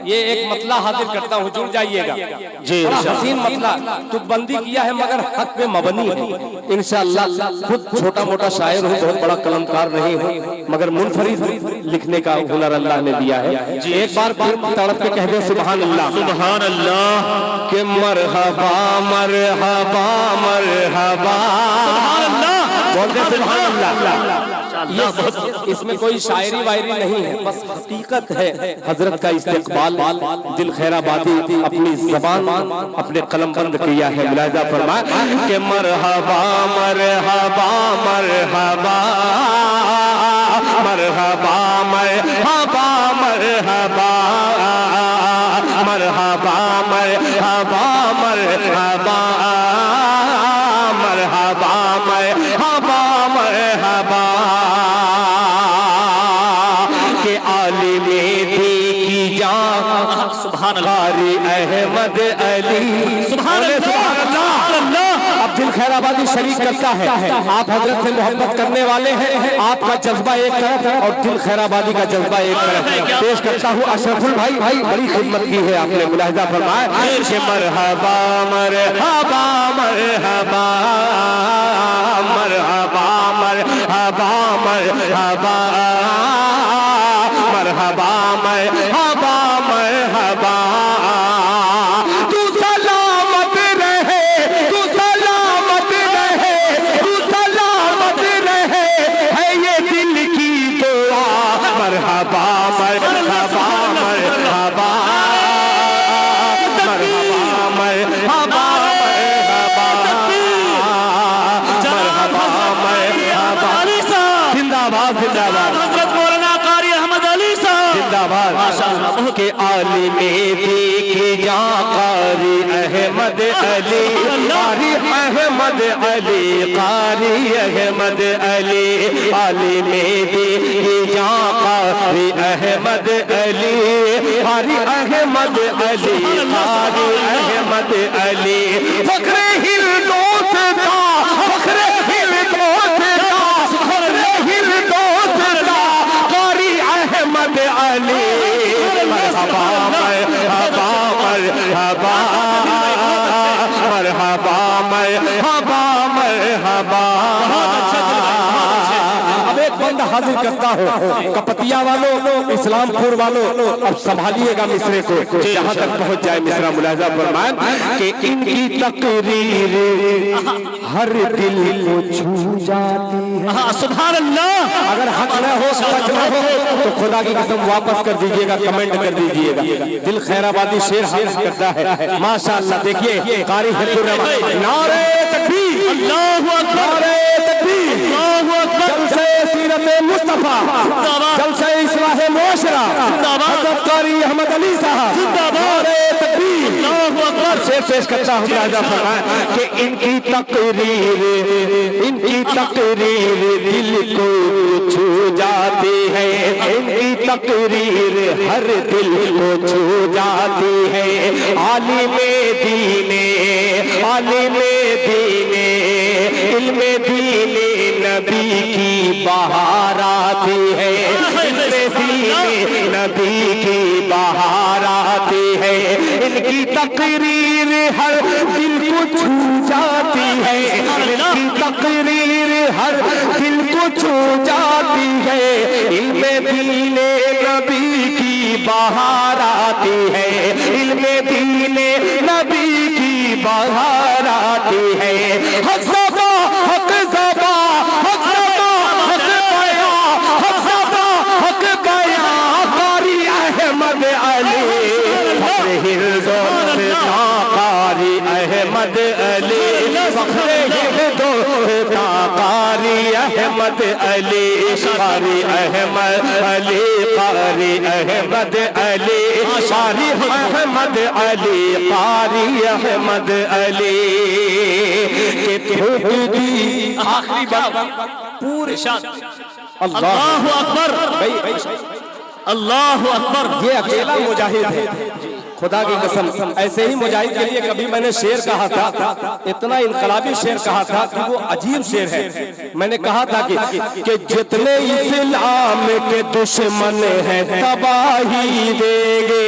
یہ ایک مطلع حاضر کرتا ہوں، جڑ جائیے گا جی۔ حسین مطلع تو بندی کیا ہے مگر حق پہ مبنی ہے انشاءاللہ۔ خود چھوٹا موٹا شاعر ہوں، بہت بڑا قلمکار نہیں ہوں، مگر منفرد لکھنے کا ہنر اللہ نے دیا ہے۔ ایک بار پھر تڑپ کے کہہ دیں سبحان اللہ، سبحان اللہ، کہ مرحبا مرحبا مرحبا، سبحان اللہ، بولتے سبحان اللہ۔ اس میں کوئی شاعری وائری نہیں ہے، بس حقیقت ہے حضرت کا استقبال۔ دل خیر آبادی اپنی زبان اپنے قلم بند کیا ہے، ملاحظہ فرمائے کہ مرحبا مرحبا مرحبا مرحبا مرحبا مرحبا مرحبا مرحبا مرحبا مرحبا مرحبا مرحبا، کہ عالم دی کی جان سبحان اللہ، قاری احمد علی، سبحان اللہ۔ اب دل خیر آبادی شریک کرتا ہے، آپ حضرت سے محبت کرنے والے ہیں، آپ کا جذبہ ایک طرف ہے اور دل خیر آبادی کا جذبہ ایک طرف ہے۔ پیش کرتا ہوں اشرف البھائی، بڑی خدمت کی ہے آپ نے، ملاحظہ فرمائے کہ مرحبا مرحبا مرحبا مرحبا مرحبا مرحبا مرحبا مرحبا مرحبا، تو سلامت رہے، تو سلامت رہے، تو سلامت رہے، ہے یہ دل کی دعا۔ مرحبا مرحبا مرحبا مرحبا مرحبا مرحبا مرحبا، زندہ باد زندہ باد، حضرت مولانا قاری احمد علی صاحب زندہ باد، کہ عالم دیکھ جاں قاری احمد علی، قاری احمد علی، قاری احمد علی، عالم دیکھ جاں قاری احمد علی، قاری احمد علی، قاری احمد علی، فخر ہندوست کا، فخر ہندوست کا، فخر ہندوست کا، قاری احمد علی۔ مرحبا مرحبا مرحبا مرحبا مرحبا مرحبا۔ اب ایک بند حاضر کرتا ہوں، کپتیا والوں، اسلام پور والوں، اب سنبھالیے گا مصرے کو جہاں تک پہنچ جائے مصرہ، ملاحظہ فرمائیں کہ ان کی تقریر ہر دل کو چھو جاتی ہے۔ سبحان اللہ، اگر حق نہ ہو سچ نہ ہو تو خدا کی قسم واپس کر دیجئے گا، کمنٹ کر دیجئے گا۔ دل خیر آبادی شیر حاضر کرتا ہے، ماشاءاللہ۔ دیکھیے قاری حفظ الرحمان، نعرہ تکبیر، اللہ اکبر، نعرہ تکبیر، اللہ اکبر، جلسہ سیرت مصطفیٰ، جلسہ اصلاح معاشرہ، حضرت قاری احمد علی صاحب، نعرہ تکبیر، اللہ اکبر۔ شیر پیش کرتا ہوں، ملاحظہ فرمائیں کہ ان کی تقریر، ان کی تقریر دل کو چھو جاتی ہے، ان کی تقریر ہر دل کو چھو جاتی ہے۔ عالم دین، عالم دین، علم دین نبی کی بہار آتی ہے، علم دین نبی کی بہار آتی ہے۔ ان کی تقریر ہر دل کو چھو جاتی ہے، ان کی تقریر ہر دل کو چھو جاتی ہے۔ علم دین نبی کی بہار آتی ہے، علم دین نبی کی بہار آتی ہے۔ حق زبا حق زبا حق زبا حق بیاں، حق زبا حق بیاں، قاری احمد علی، فخر ہندوست کا، قاری احمد علی، فخر ہندوست کا، قاری احمد علی، قاری احمد علی، قاری احمد علی، قاری احمد علی، قاری احمد علی، کہ پھوٹ دی آخری بات پورے شان۔ اللہ اکبر، اللہ اکبر۔ یہ اکیلا مجاہد ہے، خدا کی قسم۔ ایسے ہی مجاہد کے لیے کبھی میں نے شعر کہا تھا، اتنا انقلابی شعر کہا تھا کہ وہ عجیب شعر ہے۔ میں نے کہا تھا کہ جتنے اسلام کے دشمن ہیں تباہی دیں گے،